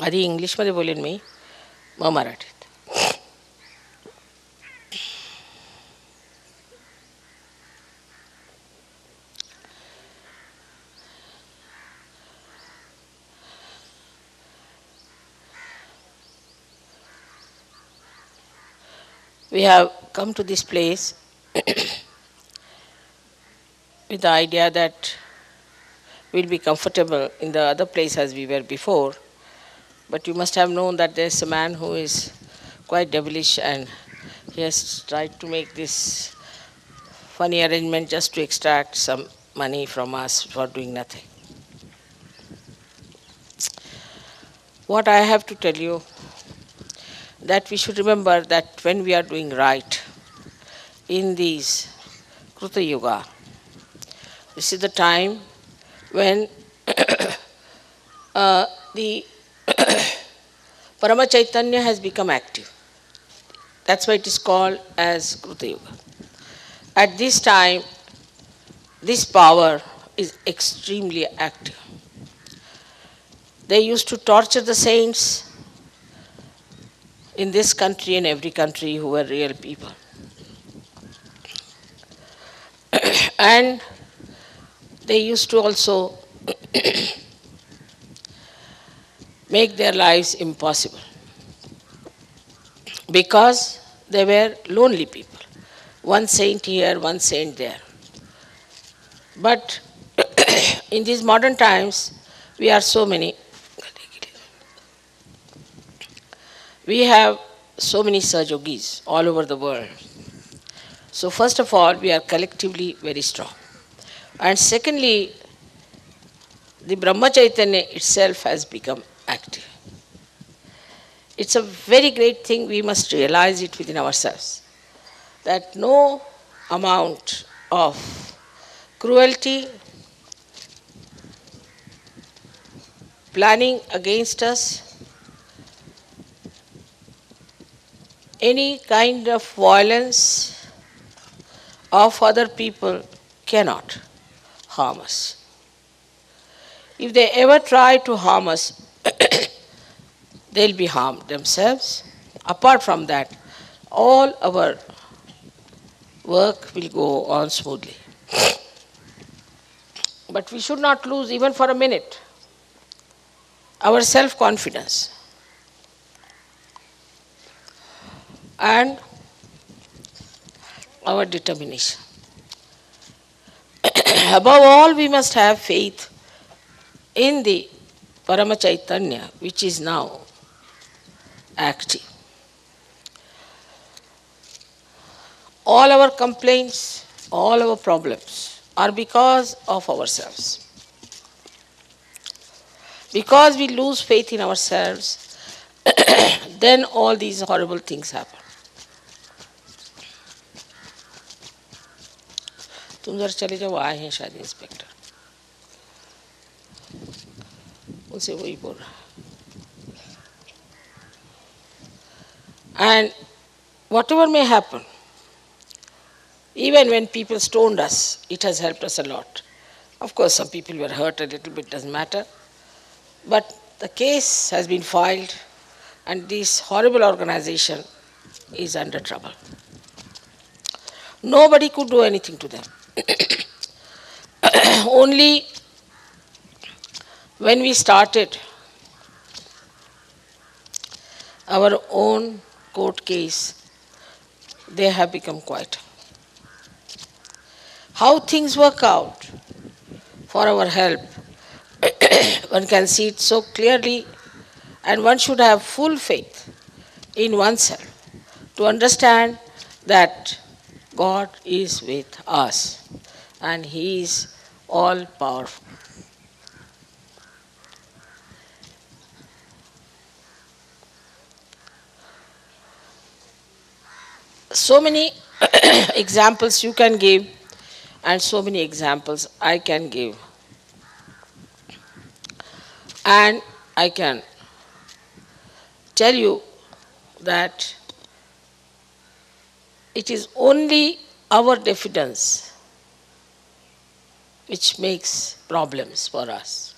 आधी इंग्लिशमध्ये बोलेन मी, मग मराठीत. We have come to this place with the idea that we'll be comfortable in the other place as we were before. But you must have known that there's a man who is quite devilish and he has tried to make this funny arrangement just to extract some money from us for doing nothing. What I have to tell you, that we should remember that when we are doing right in these Kruta Yuga, this is the time when the Parama Chaitanya has become active. That's why it is called as Kruta Yuga. At this time, this power is extremely active. They used to torture the saints in this country and every country who were real people. And they used to also make their lives impossible because they were lonely people. One saint here, one saint there. But in these modern times, we are so many. We have so many Sahajogis all over the world. So first of all, we are collectively very strong. And secondly, the Brahma Chaitanya itself has become active. It's a very great thing, we must realize it within ourselves, that no amount of cruelty, planning against us, any kind of violence of other people cannot harm us. If they ever try to harm us, they'll be harmed themselves. Apart from that, all our work will go on smoothly. But we should not lose, even for a minute, our self-confidence and our determination. Above all, we must have faith in the Parama Chaitanya, which is now active. All our complaints, all our problems are because of ourselves. Because we lose faith in ourselves, then all these horrible things happen. तुम जरा चले जाओ, आए हैं शायद inspector, उनसे वही बोल रहा. And whatever may happen, even when people stoned us, it has helped us a lot. Of course, some people were hurt a little bit, doesn't matter. But the case has been filed and this horrible organization is under trouble. Nobody could do anything to them. Only when we started our own court case, they have become quiet. How things work out for our help, one can see it so clearly, and one should have full faith in oneself to understand that God is with us and He is all powerful. So many examples you can give, and so many examples I can give. And I can tell you that it is only our diffidence which makes problems for us.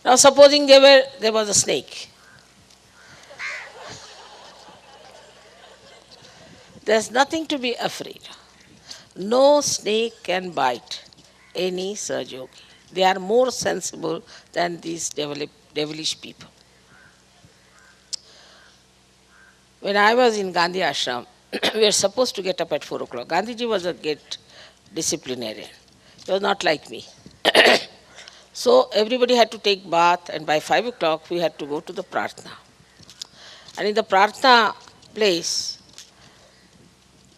Now supposing there was a snake. There's nothing to be afraid. No snake can bite any Saj Yogi. They are more sensible than these devilish people. When I was in Gandhi Ashram, we were supposed to get up at 4 o'clock. Gandhiji was a great disciplinarian. He was not like me. So everybody had to take bath, and by 5 o'clock we had to go to the prarthana. And in the prarthana place,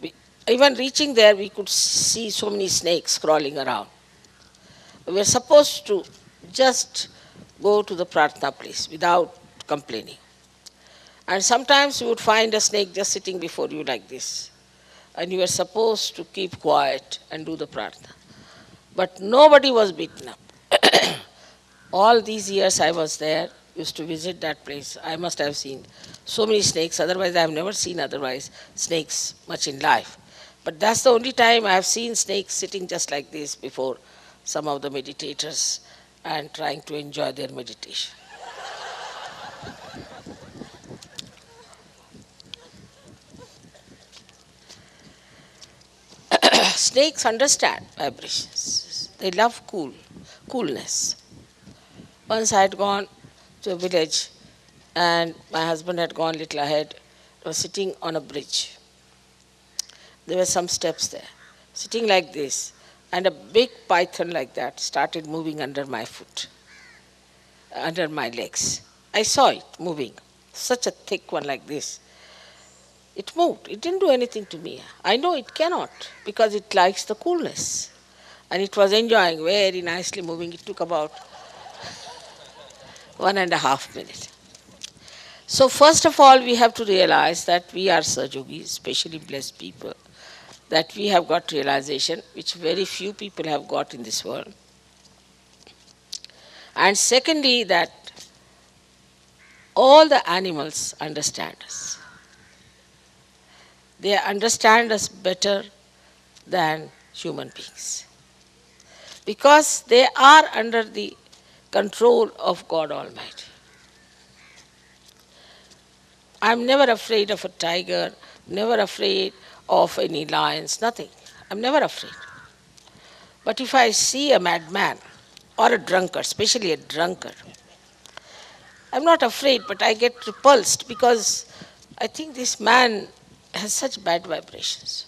we, even reaching there, we could see so many snakes crawling around. We were supposed to just go to the prarthana place without complaining. And sometimes you would find a snake just sitting before you like this. And you were supposed to keep quiet and do the prarthana. But nobody was beaten up. All these years I was there, used to visit that place. I must have seen so many snakes. Otherwise, I have never seen snakes much in life. But that's the only time I have seen snakes sitting just like this before some of the meditators and trying to enjoy their meditation. Snakes understand vibrations. They love coolness. Once I had gone to a village and my husband had gone a little ahead. I was sitting on a bridge. There were some steps there. Sitting like this, and a big python like that started moving under my foot, under my legs. I saw it moving, such a thick one like this. It moved. It didn't do anything to me. I know it cannot because it likes the coolness. And it was enjoying very nicely moving. It took about 1.5 minutes. So first of all, we have to realize that we are Sajogis, especially blessed people, that we have got realization, which very few people have got in this world. And secondly, that all the animals understand us. They understand us better than human beings. Because they are under the control of God Almighty. I'm never afraid of a tiger, never afraid of any lions, nothing. I'm never afraid. But if I see a madman or a drunkard, especially a drunkard, I'm not afraid, but I get repulsed because I think this man has such bad vibrations.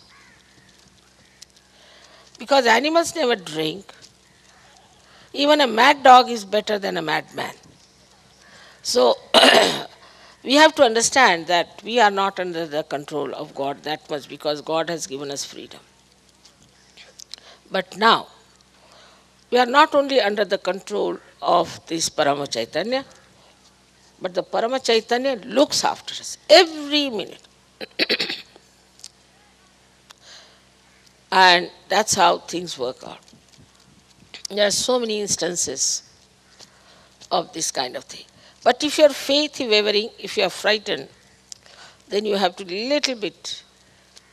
Because animals never drink. Even a mad dog is better than a madman. So we have to understand that we are not under the control of God that much because God has given us freedom. But now, we are not only under the control of this Parama Chaitanya, but the Parama Chaitanya looks after us every minute. And that's how things work out. There are so many instances of this kind of thing. But if your faith is wavering, if you are frightened, then you have to little bit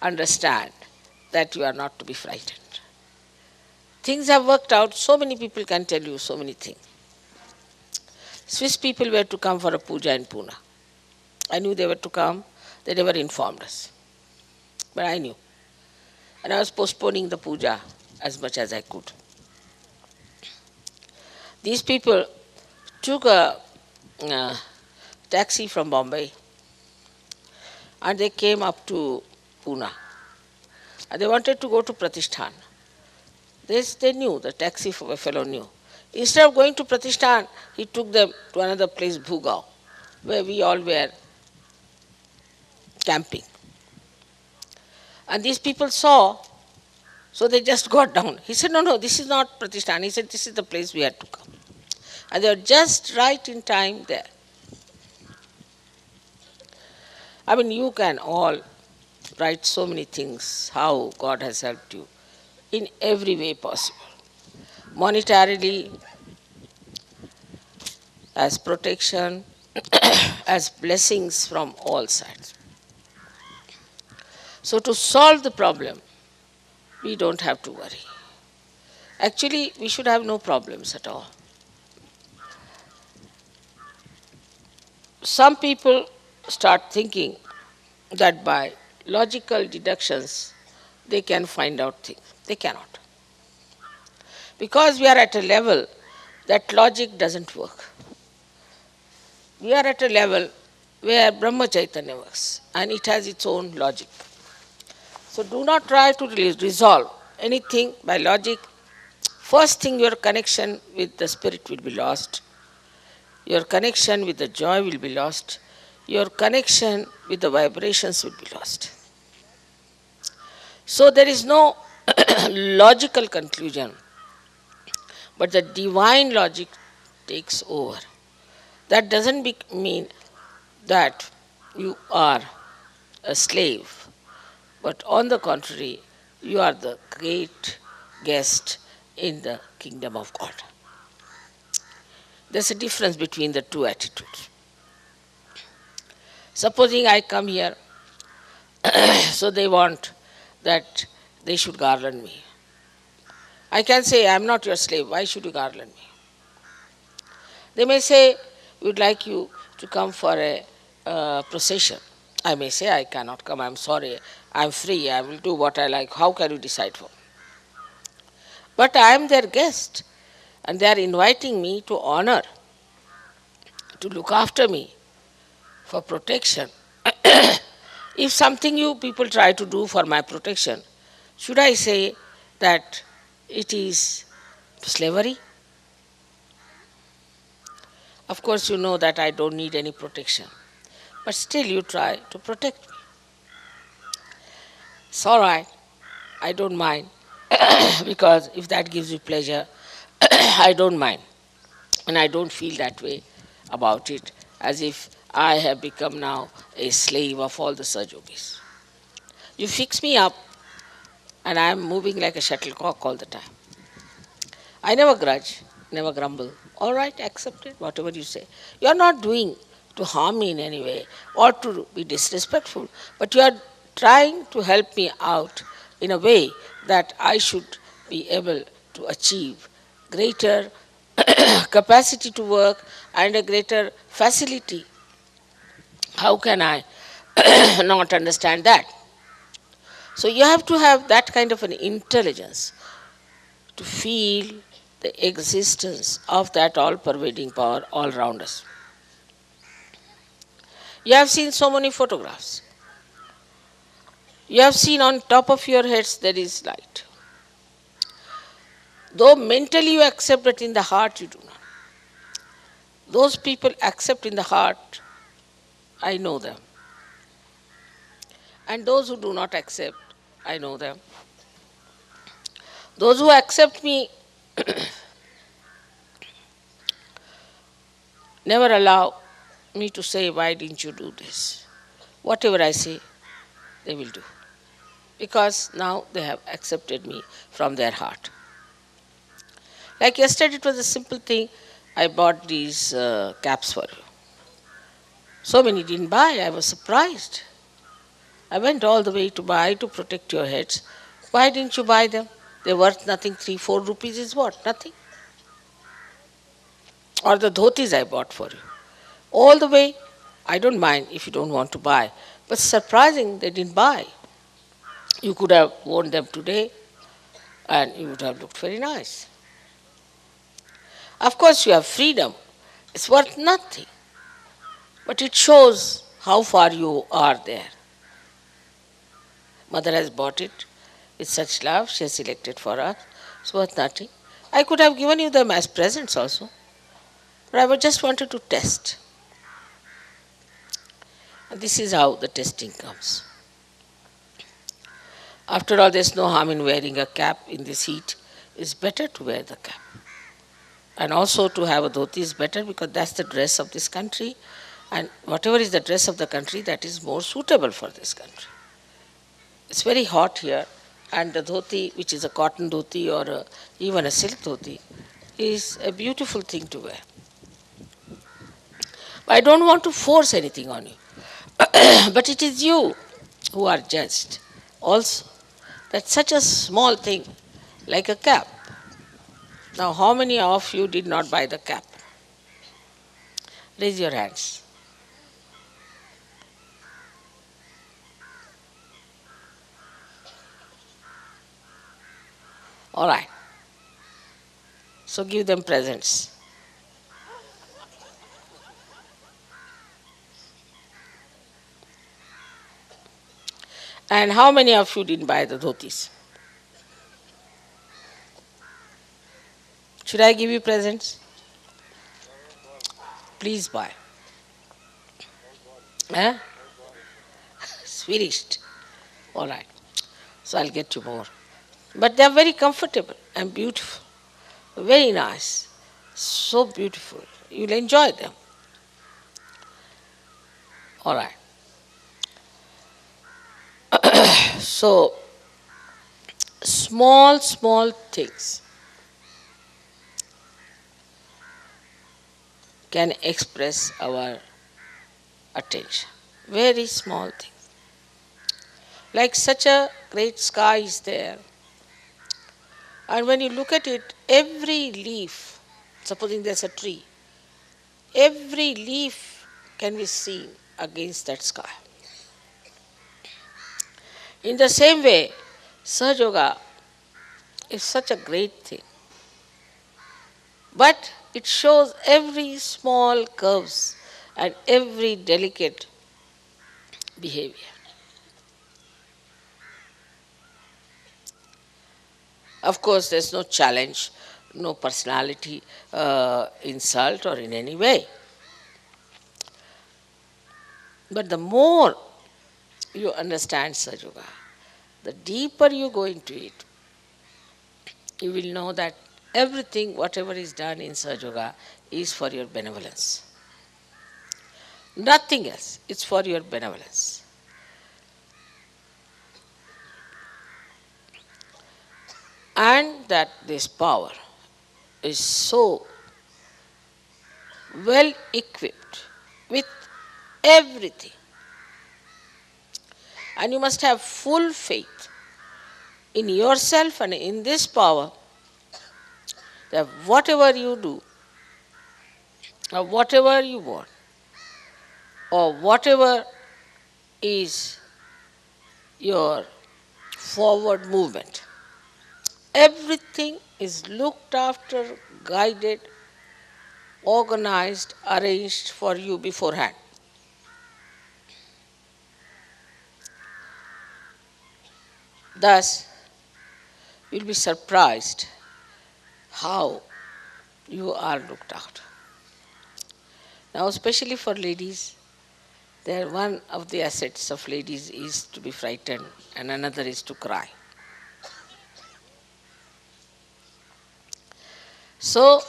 understand that you are not to be frightened. Things have worked out, so many people can tell you so many things. Swiss people were to come for a puja in Pune. I knew they were to come, they never informed us. But I knew. And I was postponing the puja as much as I could. These people took a taxi from Bombay and they came up to Pune. And they wanted to go to Pratishthan. They knew, the taxi fellow knew. Instead of going to Pratishthan, he took them to another place, Bhugao, where we all were camping. And these people saw, so they just got down. He said, no, this is not Pratishthan. He said, this is the place we had to come. And they were just right in time there. I mean, you can all write so many things, how God has helped you in every way possible. Monetarily, as protection, as blessings from all sides. So to solve the problem, we don't have to worry. Actually, we should have no problems at all. some people start thinking that by logical deductions they can find out things. They cannot. Because we are at a level that logic doesn't work. We are at a level where Brahma Chaitanya works and it has its own logic. So do not try to resolve anything by logic. First thing, your connection with the spirit will be lost. Your connection with the joy will be lost. Your connection with the vibrations will be lost. So there is no logical conclusion, but the divine logic takes over. That doesn't mean that you are a slave, but on the contrary, you are the great guest in the kingdom of God. There's a difference between the two attitudes. Supposing I come here, so they want that they should garland me. I can say, I'm not your slave, why should you garland me? They may say, we'd like you to come for a procession. I may say, I cannot come, I'm sorry, I'm free, I will do what I like. How can you decide for? But I am their guest, and they are inviting me to honor, to look after me, for protection. If something you people try to do for my protection, should I say that it is slavery? Of course, you know that I don't need any protection, but still you try to protect me. It's all right, I don't mind, because if that gives you pleasure, I don't mind. And I don't feel that way about it, as if I have become now a slave of all the Sajogis. You fix me up, and I am moving like a shuttlecock all the time. I never grudge, never grumble. All right, accept it, whatever you say. You are not doing to harm me in any way or to be disrespectful, but you are trying to help me out in a way that I should be able to achieve greater capacity to work and a greater facility. How can I not understand that? So you have to have that kind of an intelligence to feel the existence of that all-pervading power all around us. You have seen so many photographs. You have seen on top of your heads there is light. Though mentally you accept that, in the heart you do not. Those people accept in the heart, I know them. And those who do not accept, I know them. Those who accept me never allow me to say, why didn't you do this? Whatever I say, they will do. Because now they have accepted me from their heart. Like yesterday, it was a simple thing. I bought these caps for you. So many didn't buy. I was surprised. I went all the way to buy to protect your heads. Why didn't you buy them? They're worth nothing. 3-4 rupees is what? Nothing. Or the dhotis I bought for you. All the way, I don't mind if you don't want to buy. But surprising, they didn't buy. You could have worn them today and you would have looked very nice. Of course, you have freedom. It's worth nothing. But it shows how far you are there. Mother has bought it with such love. She has selected for us. It's worth nothing. I could have given you them as presents also. But I just wanted to test. And this is how the testing comes. After all, there's no harm in wearing a cap in this heat. It's better to wear the cap. And also to have a dhoti is better because that's the dress of this country. And whatever is the dress of the country, that is more suitable for this country. It's very hot here, and the dhoti, which is a cotton dhoti or even a silk dhoti, is a beautiful thing to wear. I don't want to force anything on you. But it is you who are judged also. That's such a small thing, like a cap. Now, how many of you did not buy the cap? Raise your hands. All right. So give them presents. And how many of you didn't buy the dhotis? Should I give you presents? Please buy. Eh? It's finished. All right. So I'll get you more. But they are very comfortable and beautiful. Very nice. So beautiful. You'll enjoy them. All right. So small, small things can express our attention. Very small things. Like such a great sky is there. And when you look at it, every leaf, supposing there's a tree, every leaf can be seen against that sky. In the same way, Sahaja Yoga is such a great thing. But it shows every small curves and every delicate behavior. Of course, there's no challenge, no personality insult or in any way. But the more you understand Sahaja Yoga, the deeper you go into it, you will know that everything, whatever is done in Sahaja Yoga, is for your benevolence. Nothing else. It's for your benevolence. And that this power is so well equipped with everything. And you must have full faith in yourself and in this power that whatever you do, or whatever you want, or whatever is your forward movement, everything is looked after, guided, organized, arranged for you beforehand. Thus, you'll be surprised how you are looked after. Now, especially for ladies, there one of the assets of ladies is to be frightened, and another is to cry. So,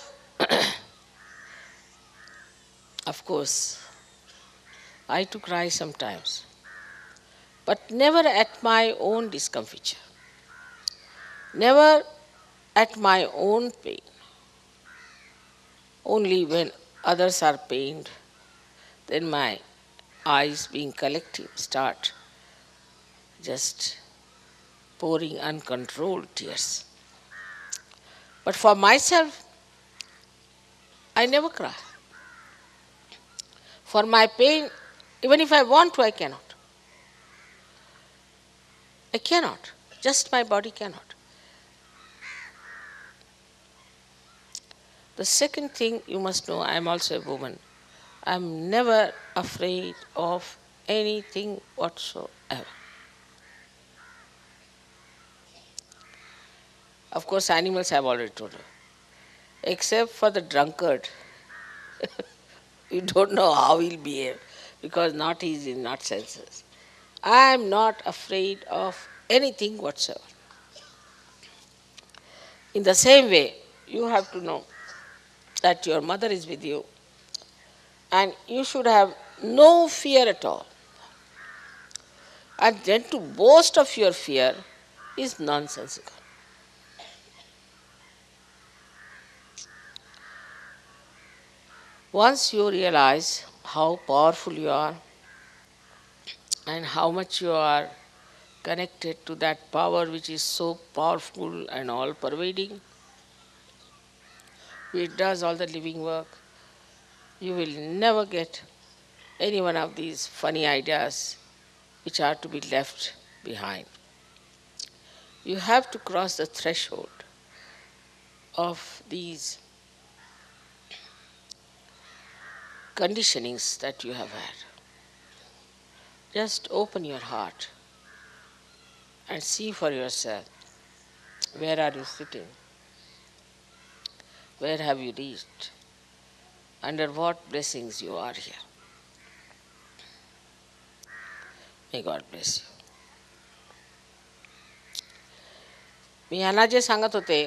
of course, I too cry sometimes, but never at my own discomfiture, never at my own pain. Only when others are pained, then my eyes, being collective, start just pouring uncontrolled tears. But for myself, I never cry. For my pain, even if I want to, I cannot. I cannot. Just my body cannot. The second thing you must know, I am also a woman. I am never afraid of anything whatsoever. Of course, animals I have already told you. Except for the drunkard, you don't know how he'll behave because not he is in not senses. I am not afraid of anything whatsoever. In the same way, you have to know that your mother is with you and you should have no fear at all. And then to boast of your fear is nonsensical. Once you realize how powerful you are and how much you are connected to that power which is so powerful and all pervading, which does all the living work, you will never get any one of these funny ideas which are to be left behind. You have to cross the threshold of these conditionings that you have had, just open your heart and see for yourself, where are you sitting? Where have you reached? Under what blessings you are here? May God bless you. मी यांना जे सांगत होते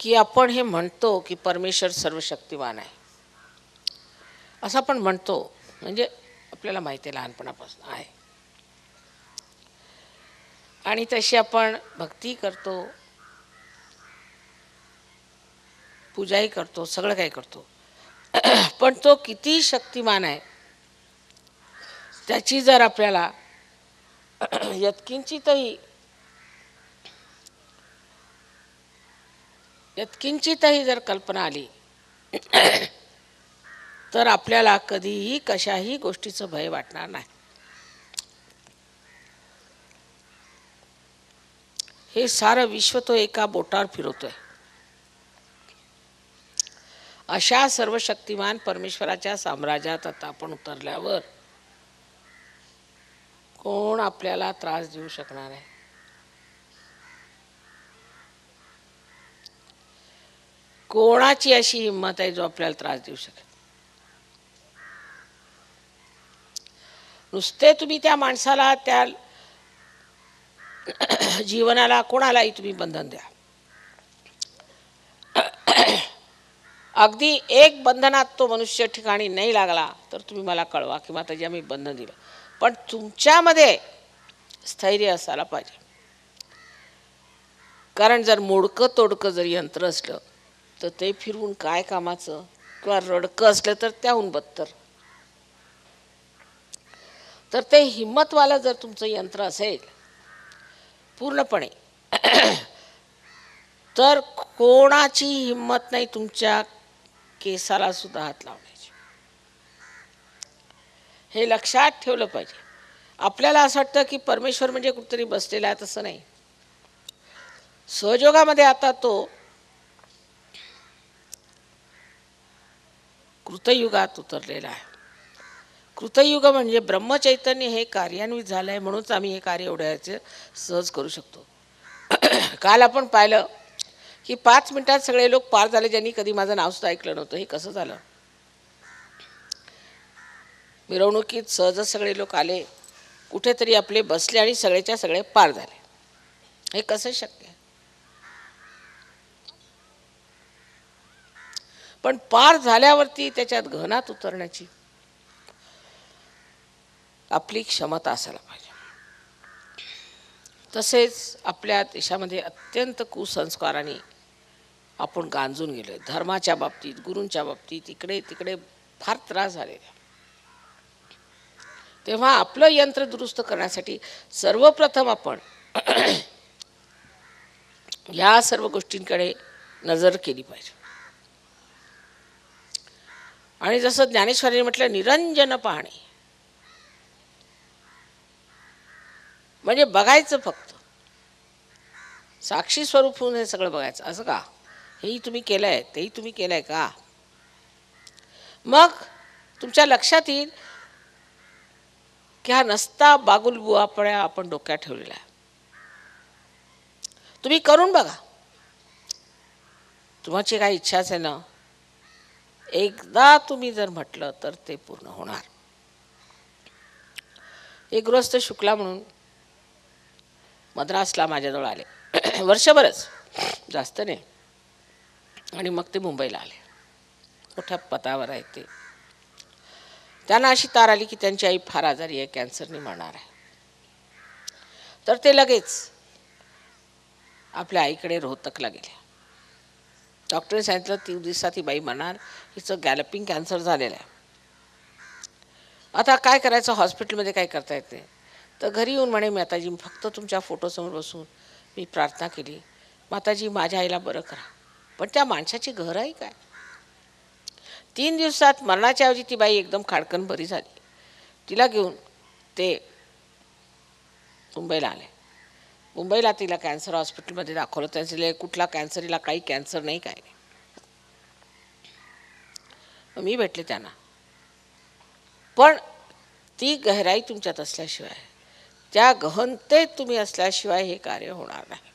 की आपण हे म्हणतो की परमेश्वर सर्वशक्तिमान आहे, असं आपण म्हणतो, म्हणजे आपल्याला माहिती आहे लहानपणापासून आहे, आणि तशी आपण भक्ती करतो, पूजाही करतो, सगळं काही करतो. पण तो किती शक्तिमान आहे त्याची जर आपल्याला यत्किंचितही जर कल्पना आली तर आपल्याला कधीही कशाही गोष्टीचं भय वाटणार नाही. हे सारं विश्व तो एका बोटावर फिरवतोय. अशा सर्वशक्तिमान परमेश्वराच्या साम्राज्यात आता आपण उतरल्यावर कोण आपल्याला त्रास देऊ शकणार आहे? कोणाची अशी हिंमत आहे जो आपल्याला त्रास देऊ शकेल? नुसते तुम्ही त्या माणसाला, त्या जीवनाला, कोणालाही तुम्ही बंधन द्या. अगदी एक बंधनात तो मनुष्य ठिकाणी नाही लागला तर तुम्ही मला कळवा की माताजी आम्ही बंधन दिलं. पण तुमच्यामध्ये स्थैर्य असायला पाहिजे. कारण जर मोडकं तोडकं जर यंत्र असलं तर ते फिरवून काय कामाचं, किंवा रडकं असलं तर त्याहून बदतर. तर ते हिंमतवालं जर तुमचं यंत्र असेल पूर्णपणे, तर कोणाची हिंमत नाही तुमच्या केसाला सुद्धा हात लावण्याची. हे लक्षात ठेवलं पाहिजे. आपल्याला असं वाटतं की परमेश्वर म्हणजे कुठेतरी बसलेला आहे, तसं नाही. सहयोगामध्ये आता तो कृतयुगात उतरलेला आहे. कृतयुग म्हणजे ब्रह्मचैतन्य हे कार्यान्वित झालं आहे, म्हणूनच आम्ही हे कार्य एवढ्याचे सहज करू शकतो. काल आपण पाहिलं की 5 मिनिटात सगळे लोक पार झाले ज्यांनी कधी माझं नाव सुद्धा ऐकलं नव्हतं. हे कसं झालं? मिरवणुकीत सहजच सगळे लोक आले, कुठेतरी आपले बसले आणि सगळेच्या सगळे पार झाले. हे कसं शक्य आहे? पण पार झाल्यावरती त्याच्यात घनात उतरण्याची आपली क्षमता असायला पाहिजे. तसेच आपल्या देशामध्ये अत्यंत कुसंस्काराने आपण गांजून गेलो. धर्माच्या बाबतीत, गुरूंच्या बाबतीत इकडे तिकडे फार त्रास झालेला. तेव्हा आपलं यंत्र दुरुस्त करण्यासाठी सर्वप्रथम आपण या सर्व गोष्टींकडे नजर केली पाहिजे. आणि जसं ज्ञानेश्वरांनी म्हटलं, निरंजन पाहणे म्हणजे बघायचं, फक्त साक्षी स्वरूप होऊन हे सगळं बघायचं. असं का? हेही तुम्ही केलं आहे, तेही तुम्ही केलं आहे का? मग तुमच्या लक्षात येईल की हा नसता बागुलबुवापळ्या आपण डोक्यात ठेवलेला आहे. तुम्ही करून बघा. तुमची काही इच्छाच आहे ना, एकदा तुम्ही जर म्हटलं तर ते पूर्ण होणार. एक गृहस्थ शुक्ला म्हणून मद्रासला माझ्याजवळ आले. वर्षभरच, जास्त नाही. आणि मग ते मुंबईला आले. मोठ्या पदावर आहे ते. त्यांना अशी तार आली की त्यांची आई फार आजारी आहे, कॅन्सरने मरणार आहे. तर ते लगेच आपल्या आईकडे रोहतकला गेले. डॉक्टरने सांगितलं 3 दिवसात ही बाई मरणार, हिचं गॅलपिंग कॅन्सर झालेलं आहे. आता काय करायचं? हॉस्पिटलमध्ये काय करता येते? तर घरी येऊन म्हणे, माताजी फक्त तुमच्या फोटोसमोर बसून मी प्रार्थना केली, माताजी माझ्या आईला बरं करा. पण त्या माणसाची घर आहे काय? 3 दिवसात मरणाच्या ऐवजी ती बाई एकदम खाडकन बरी झाली. तिला घेऊन ते मुंबईला आले. मुंबईला तिला कॅन्सर हॉस्पिटलमध्ये दाखवलं. त्याचे कुठला कॅन्सर, हिला काही कॅन्सर नाही, काय नाही. मी भेटले त्यांना. पण ती गहराई तुमच्यात असल्याशिवाय, त्या गहनतेत तुम्ही असल्याशिवाय हे कार्य होणार नाही.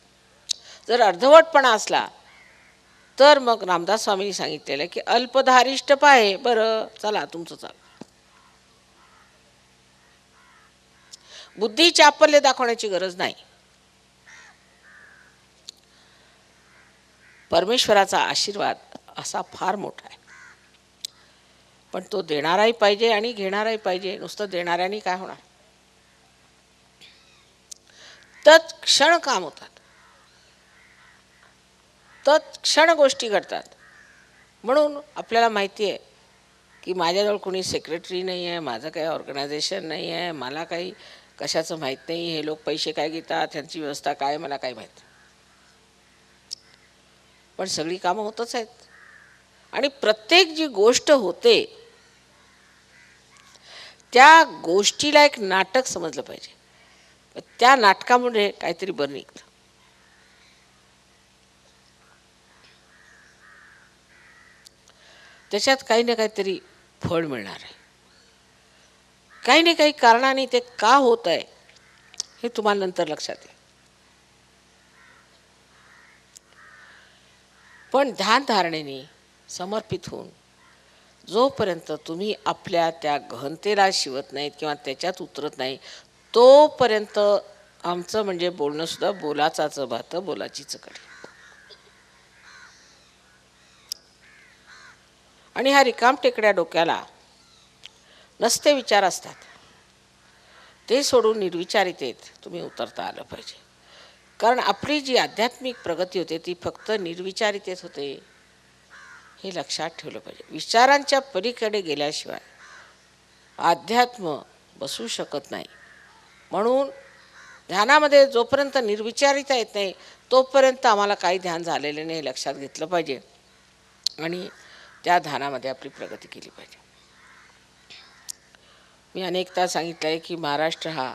जर अर्धवटपणा असला तर मग रामदास स्वामींनी सांगितलेलं की अल्पधारिष्ट पाहे, बरं चला तुमचं चाल. बुद्धी चापल्य दाखवण्याची गरज नाही. परमेश्वराचा आशीर्वाद असा फार मोठा आहे, पण तो देणाराही पाहिजे आणि घेणाराही पाहिजे. नुसतं देणाऱ्याने काय होणार? तत्क्षण काम होतात, तत्क्षण गोष्टी घडतात. म्हणून आपल्याला माहिती आहे की माझ्याजवळ कोणी सेक्रेटरी नाही आहे, माझं काही ऑर्गनायझेशन नाही आहे, मला काही कशाचं माहीत नाही, हे लोक पैसे काय घेतात, त्यांची व्यवस्था काय, मला काय माहीत. पण सगळी कामं होतच आहेत. आणि प्रत्येक जी गोष्ट होते त्या गोष्टीला एक नाटक समजलं पाहिजे. त्या नाटकामुळे काहीतरी बरं निघतं. त्याच्यात काही ना काहीतरी फळ मिळणार आहे. काही ना काही कारणाने ते का होत आहे हे तुम्हाला नंतर लक्षात येईल. पण ध्यान धारणेने समर्पित होऊन जोपर्यंत तुम्ही आपल्या त्या गहनतेला शिवत नाहीत किंवा त्याच्यात उतरत नाही, तोपर्यंत आमचं म्हणजे बोलणं सुद्धा बोलाचाच भात बोलाचीच कडी. आणि ह्या रिकामटेकड्या डोक्याला नसते विचार असतात, ते सोडून निर्विचारितेत तुम्ही उतरता आलं पाहिजे. कारण आपली जी आध्यात्मिक प्रगती होते ती फक्त निर्विचारितेत होते, हे लक्षात ठेवलं पाहिजे. विचारांच्या पलीकडे गेल्याशिवाय अध्यात्म बसू शकत नाही. म्हणून ध्यानामध्ये जोपर्यंत निर्विचारिता येत नाही तोपर्यंत आम्हाला काही ध्यान झालेले नाही हे लक्षात घेतलं पाहिजे आणि त्या ध्यानामध्ये आपली प्रगती केली पाहिजे. मी अनेकदा सांगितलं आहे की महाराष्ट्र हा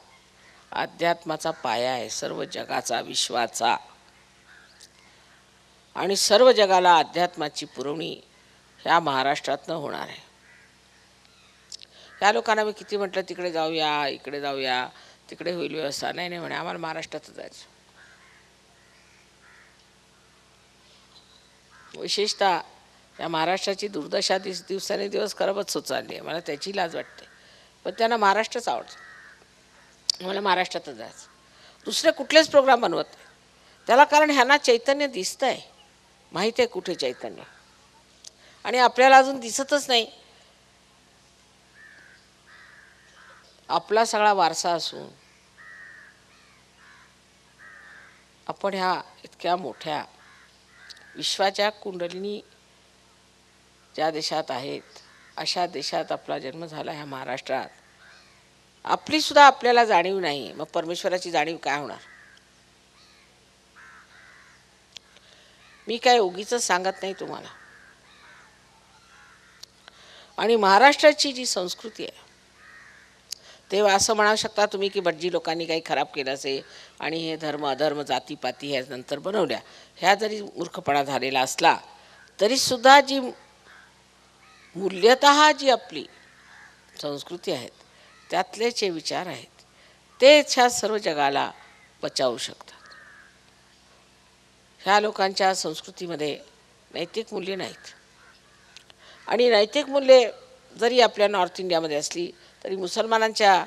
अध्यात्माचा पाया आहे, सर्व जगाचा, विश्वाचा. आणि सर्व जगाला अध्यात्माची पुरवणी ह्या महाराष्ट्रातनं होणार आहे. ह्या लोकांना मी किती म्हटलं तिकडे जाऊया, इकडे जाऊया, तिकडे होईल व्यवस्था, नाही नाही म्हणे, आम्हाला महाराष्ट्रातच जायचं. विशेषतः या महाराष्ट्राची दुर्दशा दिवसाने दिवस खराबच होत चालली आहे. मला त्याची लाज वाटते, पण त्यांना महाराष्ट्रच आवडतं. मला महाराष्ट्रातच जायचं, दुसरे कुठलेच प्रोग्राम बनवत नाही त्याला. कारण ह्यांना चैतन्य दिसतं आहे, माहीत आहे कुठे चैतन्य, आणि आपल्याला अजून दिसतच नाही. आपला सगळा वारसा असून आपण ह्या इतक्या मोठ्या विश्वाच्या कुंडलिनी ज्या देशात आहेत अशा देशात आपला जन्म झाला, ह्या महाराष्ट्रात. आपलीसुद्धा आपल्याला जाणीव नाही, मग परमेश्वराची जाणीव काय होणार? मी काय उगीच सांगत नाही तुम्हाला. आणि महाराष्ट्राची जी संस्कृती आहे, तेव्हा असं म्हणू शकता तुम्ही की भटजी लोकांनी काही खराब केलं असेल आणि हे धर्म अधर्म जातीपाती ह्या नंतर बनवल्या, ह्या जरी मूर्खपणा झालेला असला तरीसुद्धा जी मूल्यतः जी आपली संस्कृती आहेत त्यातले जे विचार आहेत तेच ह्या सर्व जगाला बचावू शकतात. ह्या लोकांच्या संस्कृतीमध्ये नैतिक मूल्ये नाहीत. आणि नैतिक मूल्ये जरी आपल्या नॉर्थ इंडियामध्ये असली तरी मुसलमानांच्या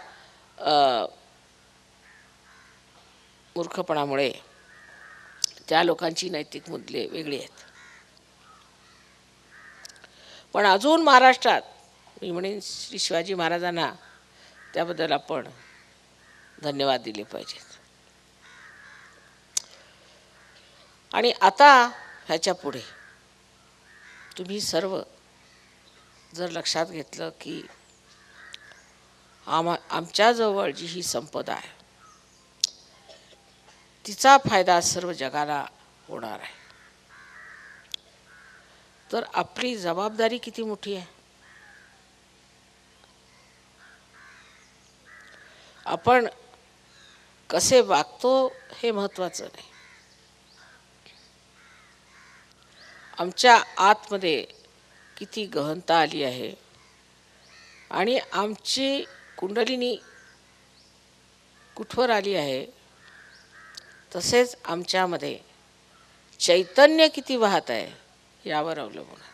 मूर्खपणामुळे त्या लोकांची नैतिक मूल्ये वेगळी आहेत. पण अजून महाराष्ट्रात मी म्हणेन श्री शिवाजी महाराजांना त्याबद्दल आपण धन्यवाद दिले पाहिजेत. आणि आता ह्याच्या पुढे तुम्ही सर्व जर लक्षात घेतलं की आमच्याजवळ जी ही संपदा आहे तिचा फायदा सर्व जगाला होणार आहे, तर आपली जबाबदारी किती मोठी आहे. आपण कसे वागतो हे महत्त्वाचं नाही. आमच्या आतमध्ये किती गहनता आली आहे आणि आमची कुंडलिनी कुठवर आली आहे, तसेच आमच्यामध्ये चैतन्य किती वाहत आहे यावर अवलंबून आहे.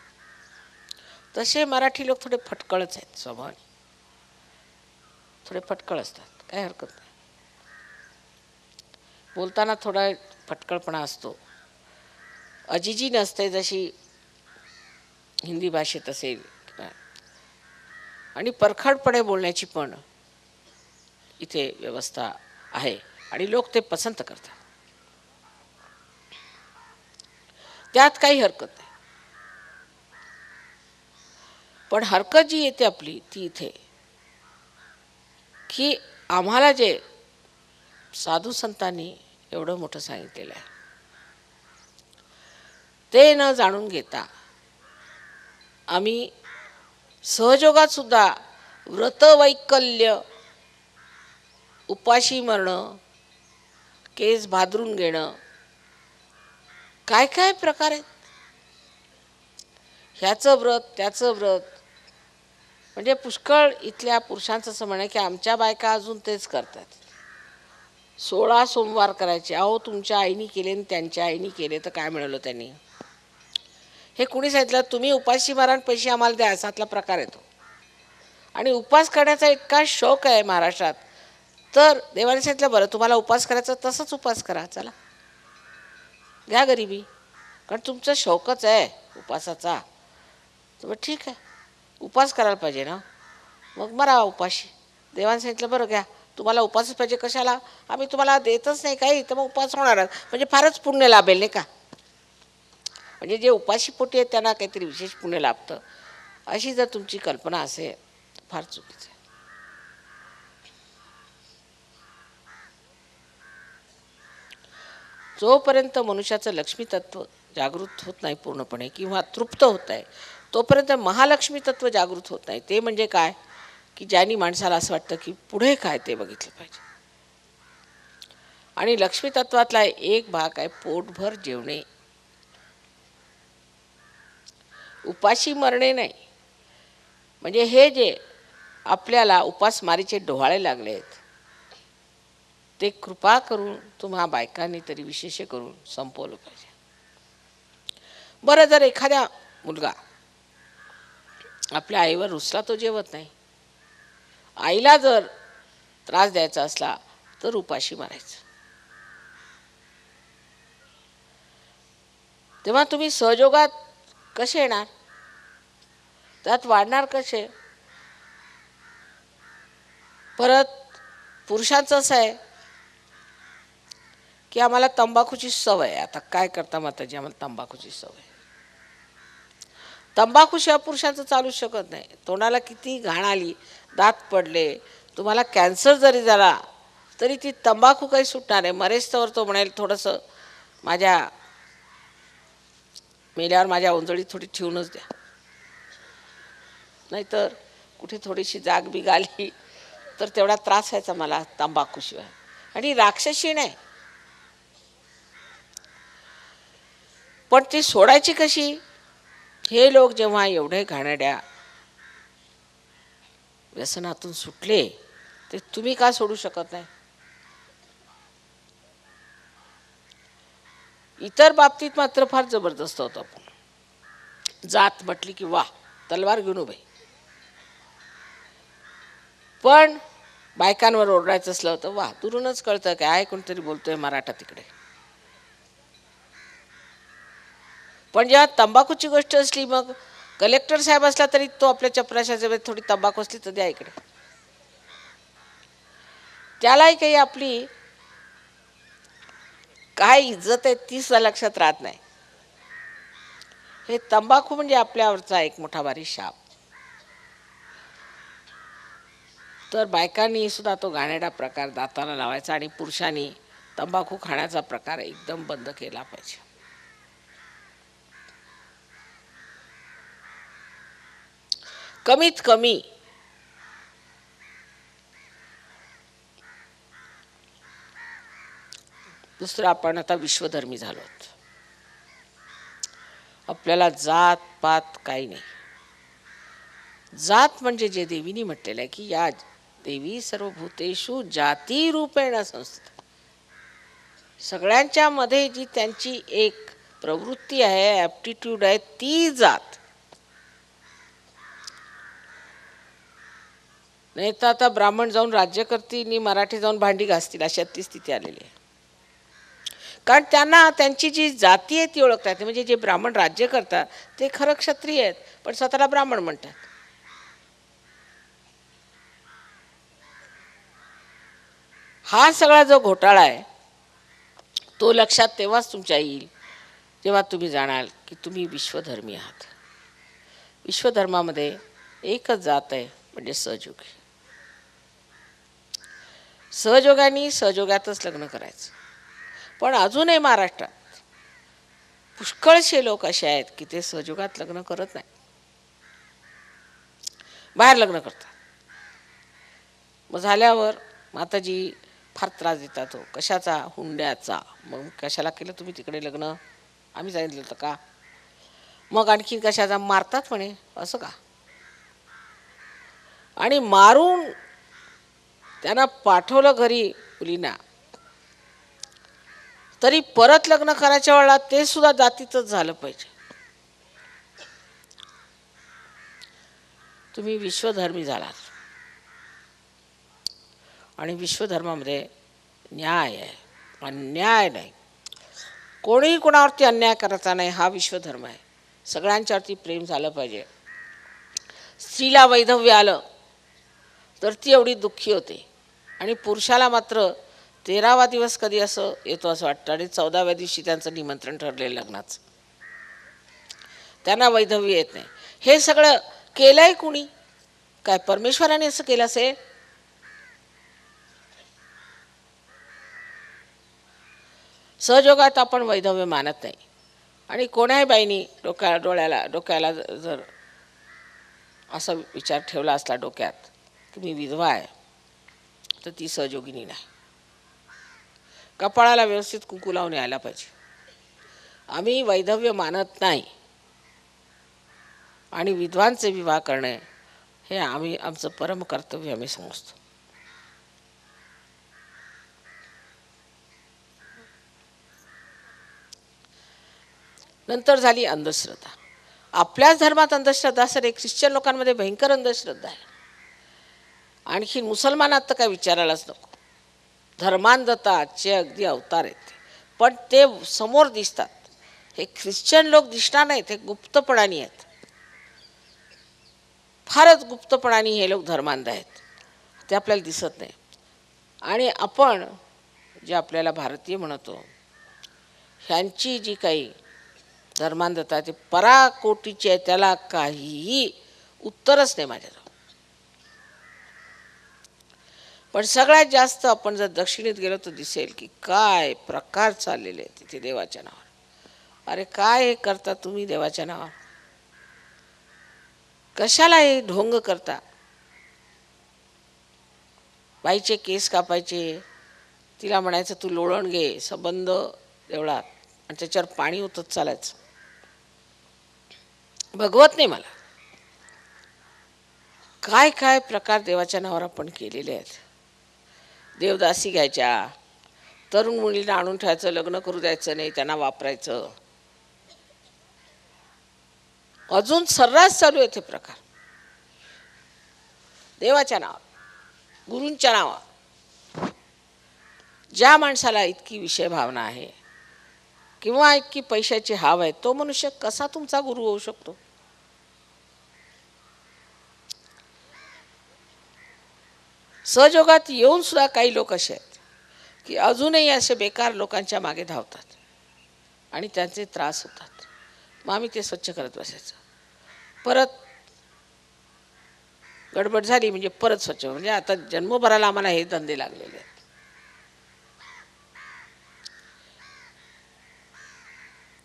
तसे मराठी लोक थोडे फटकळच आहेत स्वभावाने, थोडे फटकळ असतात, काही हरकत नाही. बोलताना थोडा फटकळपणा असतो, अजिजी नसते जशी हिंदी भाषेत असेल, आणि परखडपणे बोलण्याची पण इथे व्यवस्था आहे आणि लोक ते पसंत करतात. त्यात काही हरकत नाही. पण हरकत जी येते आपली ती इथे की आम्हाला जे साधू संतांनी एवढं मोठं सांगितलेलं आहे ते न जाणून घेता आम्ही सहयोगात सुद्धा व्रतवैकल्य, उपाशी मरणं, केस भादरून घेणं, काय काय प्रकार आहेत. ह्याचं व्रत त्याचं व्रत, म्हणजे पुष्कळ इथल्या पुरुषांचं असं म्हणणं की आमच्या बायका अजून तेच करतात. 16 सोमवार करायचे. अहो तुमच्या आईनी केले आणि त्यांच्या आईनी केले तर काय मिळवलं त्यांनी? हे कुणी सांगितलं? तुम्ही उपाशी मारा पैसे आम्हाला द्या, असातला प्रकार येतो. आणि उपास करण्याचा इतका शौक आहे महाराष्ट्रात, तर देवाने सांगितलं बरं तुम्हाला उपास करायचा तसंच उपास करा, चला घ्या गरिबी, कारण तुमचा शौकच आहे उपासाचा. तर मग ठीक आहे, उपास करायला पाहिजे ना, मग मरा उपाशी. देवाने सांगितलं बरं घ्या, तुम्हाला उपासच पाहिजे, कशाला? आम्ही तुम्हाला देतच नाही काही, तर मग उपास होणारच, म्हणजे फारच पुण्य लाभेल नाही का? म्हणजे जे उपाशी पोटी आहेत त्यांना काहीतरी विशेष पुण्य लाभतं, अशी जर तुमची कल्पना असेल फार चुकीचं आहे. जोपर्यंत मनुष्याचं लक्ष्मी तत्व जागृत होत नाही पूर्णपणे किंवा तृप्त होत आहे, तोपर्यंत महालक्ष्मी तत्व जागृत होत नाही. ते म्हणजे काय? की ज्यांनी माणसाला असं वाटतं की पुढे काय ते बघितलं पाहिजे. आणि लक्ष्मी तत्वातला एक भाग आहे पोटभर जेवणे, उपाशी मरणे नाही. म्हणजे हे जे आपल्याला उपासमारीचे डोहाळे लागले आहेत ते कृपा करून तुम्हा बायकांनी तरी विशेष करून संपवलं पाहिजे. बरं, जर एखाद्या मुलगा आपल्या आईवर रुसला, तो जेवत नाही, आईला जर त्रास द्यायचा असला तर उपाशी मारायचं. तेव्हा तुम्ही सहयोगात कसे येणार, त्यात वाढणार कसे? परत पुरुषांचं असं आहे की आम्हाला तंबाखूची सवय आहे. आता काय करता माताजी, आम्हाला तंबाखूची सवय. तंबाखूशिवाय पुरुषांचं चालूच शकत नाही. तोंडाला किती घाण आली, दात पडले, तुम्हाला कॅन्सर जरी झाला तरी ती तंबाखू काही सुटणार आहे. मरेस्तवर तो म्हणेल थोडंसं माझ्या मेल्यावर माझ्या ओंजळीत थोडी ठेवूनच द्या, नाहीतर कुठे थोडीशी जाग बिग आली तर तेवढा त्रास व्हायचा मला तंबाखूशिवाय. आणि राक्षसी नाही, पण ती सोडायची कशी? हे लोक जेव्हा एवढे घाणेरड्या व्यसनातून सुटले ते तुम्ही का सोडू शकत नाही? इतर बाबतीत मात्र फार जबरदस्त होतो आपण. जात म्हटली की वा, तलवार घेऊन उभे. पण बायकांवर ओरडायचं असलं तर वा, दुरूनच कळतं काय कोणतरी बोलतोय मराठा तिकडे. पण जेव्हा तंबाखूची गोष्ट असली, मग कलेक्टर साहेब असला तरी तो आपल्या चपराशाच्या जवळ थोडी तंबाखू असली तर द्या इकडे. त्यालाही काही आपली काय इज्जत आहे तीच लक्षात राहत नाही. हे तंबाखू म्हणजे आपल्यावरचा एक मोठा भारी शाप. तर बायकांनी सुद्धा तो घाणेरडा प्रकार दाताला लावायचा आणि पुरुषांनी तंबाखू खाण्याचा प्रकार एकदम बंद केला पाहिजे. कमीत कमी दुसरं, आपण आता विश्वधर्मी झालो आहोत. आपल्याला जात पात काही नाही. जात म्हणजे जे देवीने म्हटलेलं आहे की या देवी सर्वभूतेषु जाती रूपेण संस्थिता. सगळ्यांच्या मध्ये जी त्यांची एक प्रवृत्ती आहे, ॲप्टिट्यूड आहे, ती जात. नाही तर आता ब्राह्मण जाऊन राज्य करतील आणि मराठी जाऊन भांडी घासतील, अशा ती स्थिती आलेली आहे. कारण त्यांना त्यांची जी जाती आहे ती ओळखता येते. म्हणजे जे ब्राह्मण राज्य करतात ते खरं क्षत्रिय आहेत, पण स्वतःला ब्राह्मण म्हणतात. हा सगळा जो घोटाळा आहे तो लक्षात तेव्हाच तुमच्या येईल जेव्हा तुम्ही जाणाल की तुम्ही विश्वधर्मी आहात. विश्वधर्मामध्ये एकच जात आहे, म्हणजे सहयोगी. सहयोगाने सहयोगातच लग्न करायचं. पण अजूनही महाराष्ट्रात पुष्कळशे लोक असे आहेत की ते सहयोगात लग्न करत नाही, बाहेर लग्न करतात. मग झाल्यावर माताजी फार त्रास देतात. हो कशाचा? हुंड्याचा. मग कशाला केलं तुम्ही तिकडे लग्न? आम्ही सांगितलं होतं का? मग आणखीन कशाचा? मारतात म्हणे. असं का? आणि मारून त्यांना पाठवलं घरी मुलींना, तरी परत लग्न करायच्या वेळेला ते सुद्धा जातीतच झालं पाहिजे. तुम्ही विश्वधर्मी झालात आणि विश्वधर्मामध्ये न्याय आहे, अन्याय नाही. कोणीही कोणावरती अन्याय करायचा नाही, हा विश्वधर्म आहे. सगळ्यांच्यावरती प्रेम झालं पाहिजे. स्त्रीला वैधव्य आलं तर ती एवढी दुःखी होते, आणि पुरुषाला मात्र 13वा दिवस कधी असं येतो असं वाटतं, आणि 14व्या दिवशी त्यांचं निमंत्रण ठरलेलं लग्नाचं. त्यांना वैधव्य येत नाही. हे सगळं केलंय कुणी? काय परमेश्वराने असं केलं असेल? सहयोगात आपण वैधव्य मानत नाही. आणि कोण्याही बाईनी डोक्याला जर असा विचार ठेवला असला डोक्यात की मी विधवा आहे, तर ती सहयोगिनी नाही. कपाळाला व्यवस्थित कुंकू लावून यायला पाहिजे. आम्ही वैधव्य मानत नाही, आणि विधवांचे विवाह करणे हे आमचं परम कर्तव्य आम्ही समजतो. नंतर झाली अंधश्रद्धा. आपल्याच धर्मात अंधश्रद्धा असेल, ख्रिश्चन लोकांमध्ये भयंकर अंधश्रद्धा आहे. आणखी मुसलमानात तर काय विचारायलाच नको. धर्मांधताचे अगदी अवतार आहेत, पण ते समोर दिसतात. हे ख्रिश्चन लोक दिसणार नाहीत, हे गुप्तपणाने आहेत. फारच गुप्तपणाने हे लोक धर्मांध आहेत, ते आपल्याला दिसत नाही. आणि आपण जे आपल्याला भारतीय म्हणतो, ह्यांची जी काही धर्मांधता ते पराकोटीची आहे, त्याला काहीही उत्तरच नाही माझ्याजवळ. पण सगळ्यात जास्त आपण जर दक्षिणेत गेलो तर दिसेल की काय प्रकार चाललेले आहेत तिथे देवाच्या नावावर. अरे काय हे करता तुम्ही देवाच्या नावावर? कशाला हे ढोंग करता? बाईचे केस कापायचे, तिला म्हणायचं तू लोळण घे, संबंध देवळात, आणि त्याच्यावर पाणी होतच चालायचं. भगवत नाही मला. काय काय प्रकार देवाच्या नावावर आपण केलेले आहेत. देवदासी घ्यायच्या, तरुण मुलींना आणून ठेवायचं, लग्न करू द्यायचं नाही, त्यांना वापरायचं. अजून सर्रास चालू आहे ते प्रकार देवाच्या नावावर, गुरूंच्या नावावर. ज्या माणसाला इतकी विषय भावना आहे किंवा इतकी पैशाची हाव आहे, तो मनुष्य कसा तुमचा गुरु होऊ शकतो? सहयोगात येऊन सुद्धा काही लोक असे आहेत की अजूनही असे बेकार लोकांच्या मागे धावतात आणि त्यांचे त्रास होतात. मग आम्ही ते स्वच्छ करत बसायचं. परत गडबड झाली म्हणजे परत स्वच्छ. म्हणजे आता जन्मभराला आम्हाला हे धंदे लागलेले आहेत.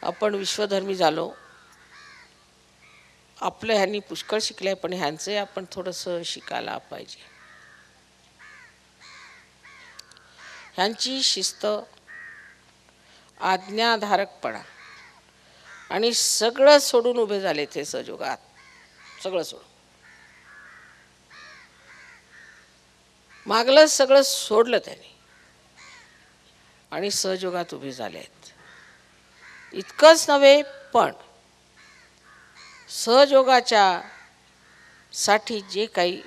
आपण विश्वधर्मी झालो, आपलं ह्यांनी पुष्कळ शिकले, पण ह्यांचे आपण थोडंसं शिकायला पाहिजे. ह्यांची शिस्त आज्ञाधारकपणा आणि सगळं सोडून उभे झाले ते सहयोगात. सगळं सोडून मागलं सगळं सोडलं त्यांनी आणि सहयोगात उभे झाले आहेत. इतकंच नव्हे, पण सहयोगाच्या साठी जे काही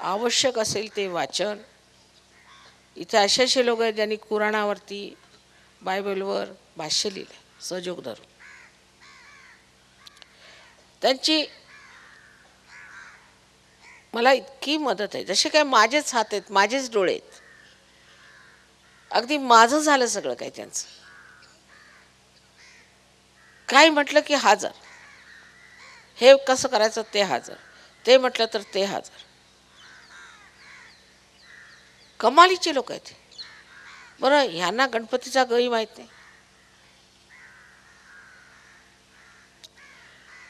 आवश्यक असेल ते वाचन. इथे असे लोक आहेत ज्यांनी कुराणावरती, बायबलवर भाष्य लिहिले सहयोग धरून. त्यांची मला इतकी मदत आहे. जसे काय माझेच हात आहेत, माझेच डोळे आहेत, अगदी माझं झालं सगळं काही त्यांचं. काय म्हटलं की हजर, हे कसं करायचं ते हजर, ते म्हटलं तर ते हजर. कमालीचे लोक आहेत. बरं, ह्यांना गणपतीचा गही माहीत नाही,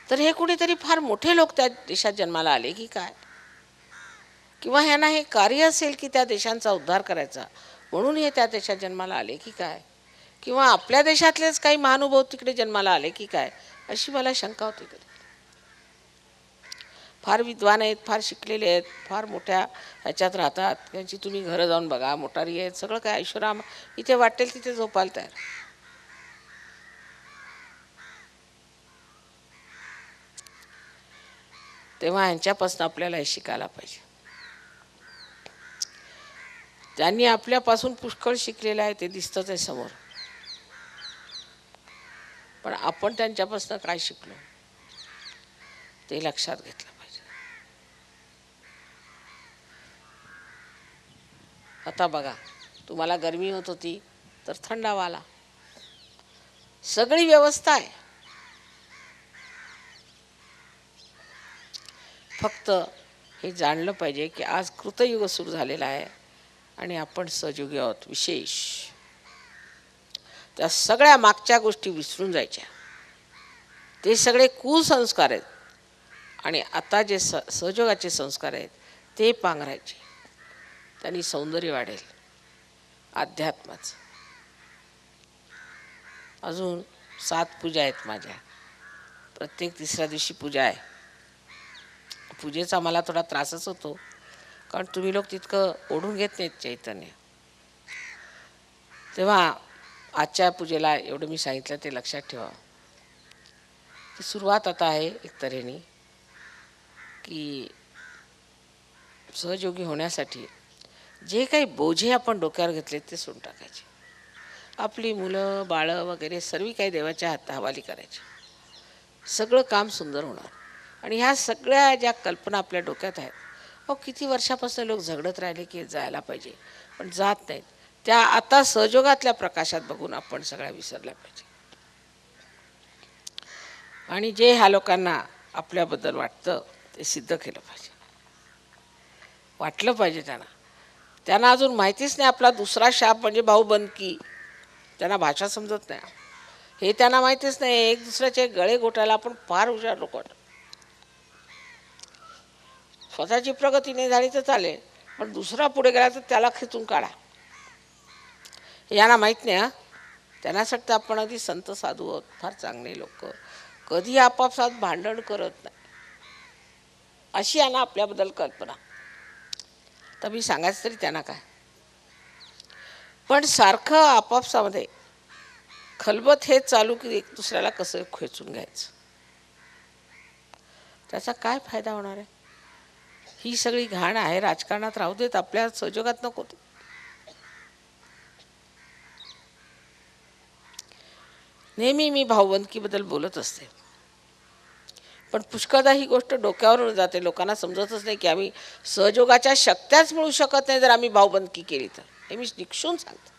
तर हे कुणीतरी फार मोठे लोक त्या देशात जन्माला आले की काय? किंवा ह्यांना हे कार्य असेल की त्या देशांचा उद्धार करायचा, म्हणून हे त्या देशात जन्माला आले की काय? किंवा आपल्या देशातलेच काही महानुभाव तिकडे जन्माला आले की काय, अशी मला शंका होती. कधी फार विद्वान आहेत, फार शिकलेले आहेत, फार मोठ्या ह्याच्यात राहतात. त्यांची तुम्ही घरं जाऊन बघा, मोटारी आहेत, सगळं काय ऐश्वराम, इथे वाटेल तिथे झोपायला तयार. तेव्हा यांच्यापासून आपल्याला हे शिकायला पाहिजे. त्यांनी आपल्यापासून पुष्कळ शिकलेलं आहे, ते दिसतंच आहे समोर. पण आपण त्यांच्यापासून काय शिकलो ते लक्षात घेतलं पाहिजे. आता बघा, तुम्हाला गरमी होत होती तर थंडावा आला, सगळी व्यवस्था आहे. फक्त हे जाणलं पाहिजे की आज कृतयुग सुरू झालेला आहे आणि आपण सहयोगी आहोत. विशेष त्या सगळ्या मागच्या गोष्टी विसरून जायच्या. ते सगळे कुसंस्कार आहेत आणि आता जे सहयोगाचे संस्कार आहेत ते पांघरायचे. त्यांनी सौंदर्य वाढेल अध्यात्माचं. अजून 7 पूजा आहेत माझ्या, प्रत्येक तिसऱ्या दिवशी पूजा आहे. पूजेचा मला थोडा त्रासच होतो, कारण तुम्ही लोक तितकं ओढून घेत नाहीत चैतन्य. तेव्हा आजच्या पूजेला एवढं मी सांगितलं ते लक्षात ठेवा. ती सुरुवात आता आहे एक तऱ्हेने की सहयोगी होण्यासाठी जे काही बोझे आपण डोक्यावर घेतले ते सोडून टाकायचे. आपली मुलं बाळं वगैरे सर्व काही देवाच्या हवाली करायचे. सगळं काम सुंदर होणार. आणि ह्या सगळ्या ज्या कल्पना आपल्या डोक्यात आहेत, किती वर्षापासून लोक झगडत राहिले की जायला पाहिजे पण जात नाहीत, त्या आता सहयोगातल्या प्रकाशात बघून आपण सगळ्या विसरल्या पाहिजे. आणि जे ह्या लोकांना आपल्याबद्दल वाटतं ते सिद्ध केलं पाहिजे, वाटलं पाहिजे त्यांना. त्यांना अजून माहितीच नाही आपला दुसरा शाप म्हणजे भाऊबंदकी. त्यांना भाषा समजत नाही, हे त्यांना माहितीच नाही. एक दुसऱ्याचे गळे घोटायला आपण फार हुशार लोक. स्वतःची प्रगती नाही झाली तर चालेल, पण दुसरा पुढे गेला तर त्याला खेचून काढा, यांना माहीत नाही. त्यांना वाटतं आपण अगदी संत साधू आहोत, फार चांगले लोक, कधी आपापसात भांडण करत नाही, अशी यांना आपल्याबद्दल कल्पना. तर मी सांगायचं तरी त्यांना काय, पण सारखं आपापसामध्ये खलबत हे चालू की एक दुसऱ्याला कसं खेचून घ्यायचं, त्याचा काय फायदा होणार आहे? ही सगळी घाण आहे, राजकारणात राहू देत, आपल्या सहयोगात नको. नेहमी मी भाऊबंदकीबद्दल बोलत असते, पण पुष्कळदा ही गोष्ट डोक्यावरून जाते. लोकांना समजतच नाही की आम्ही सहयोगाच्या शक्त्याच मिळू शकत नाही जर आम्ही भाऊबंदकी केली तर. हे मी निक्षून सांगते.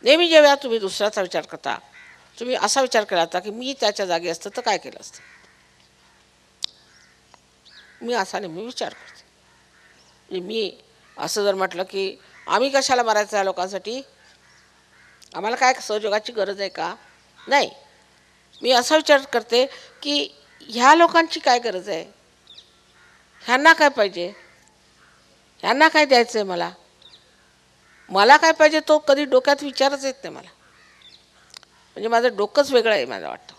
नेहमी जेव्हा तुम्ही दुसऱ्याचा विचार करता, तुम्ही असा विचार केला होता की मी त्याच्या जागी असतं तर काय केलं असतं. मी असा नेहमी विचार करते. मी असं जर म्हटलं की आम्ही कशाला मारायचं या लोकांसाठी, आम्हाला काय सहयोगाची गरज आहे का, नाही. मी असा विचार करते की ह्या लोकांची काय गरज आहे, ह्यांना काय पाहिजे, ह्यांना काय द्यायचं आहे मला, मला काय पाहिजे तो कधी डोक्यात विचारच येत नाही मला. म्हणजे माझं डोकंच वेगळं आहे माझं वाटतं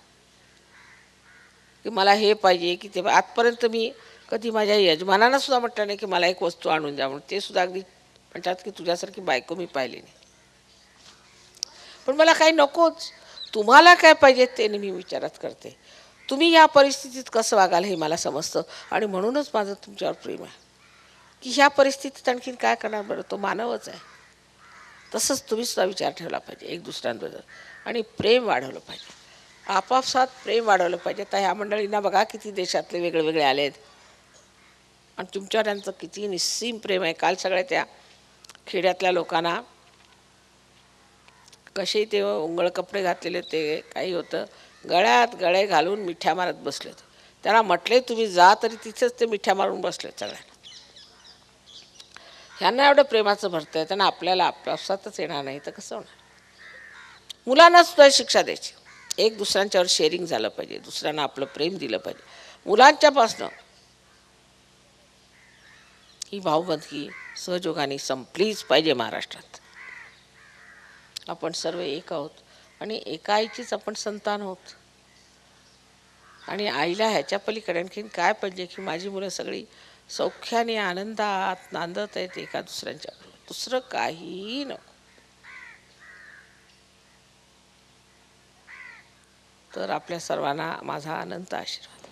की मला हे पाहिजे की ते. आजपर्यंत मी कधी माझ्या यजमानांना सुद्धा म्हटलं नाही की मला एक वस्तू आणून द्या म्हणून. ते सुद्धा अगदी म्हणतात की तुझ्यासारखी बायको मी पाहिली नाही. पण मला काही नकोच. तुम्हाला काय पाहिजे ते मी विचारात करते. तुम्ही या परिस्थितीत कसं वागाल हे मला समजतं आणि म्हणूनच माझं तुमच्यावर प्रेम आहे की ह्या परिस्थितीत आणखीन काय करणार. बरं तो मानवच आहे. तसंच तुम्ही सुद्धा विचार ठेवला पाहिजे एक दुसऱ्यांबद्दल आणि प्रेम वाढवलं पाहिजे. आपापसात प्रेम वाढवलं पाहिजे. तर ह्या मंडळींना बघा किती देशातले वेगळे वेगळे आले आहेत आणि तुमच्यावर त्यांचं किती निस्सीम प्रेम आहे. काल सगळ्या त्या खेड्यातल्या लोकांना कसे ते उंगळ कपडे घातलेले ते काही होतं गळ्यात गळे घालून मिठ्या मारत बसले होते. त्यांना म्हटले तुम्ही जा तरी तिथेच ते मिठ्या मारून बसले सगळ्यांना. ह्यांना एवढं प्रेमाचं भरतं आहे त्यांना आपल्याला आपसातच येणार नाही तर कसं होणार. मुलांना सुद्धा शिक्षा द्यायची. एक दुसऱ्यांच्यावर शेअरिंग झालं पाहिजे. दुसऱ्यांना आपलं प्रेम दिलं पाहिजे. मुलांच्यापासनं ही भाऊबंदकी सहजोगाने संपलीच पाहिजे महाराष्ट्रात. आपण सर्व एक आहोत आणि एका आईचीच आपण संतान आहोत आणि आईला ह्याच्या पलीकडे आणखीन काय पाहिजे की माझी मुलं सगळी सौख्याने आनंदात नांदत आहेत एका दुसऱ्यांच्या. दुसरं काहीही नको. तर आपल्या सर्वांना माझा अनंत आशीर्वाद.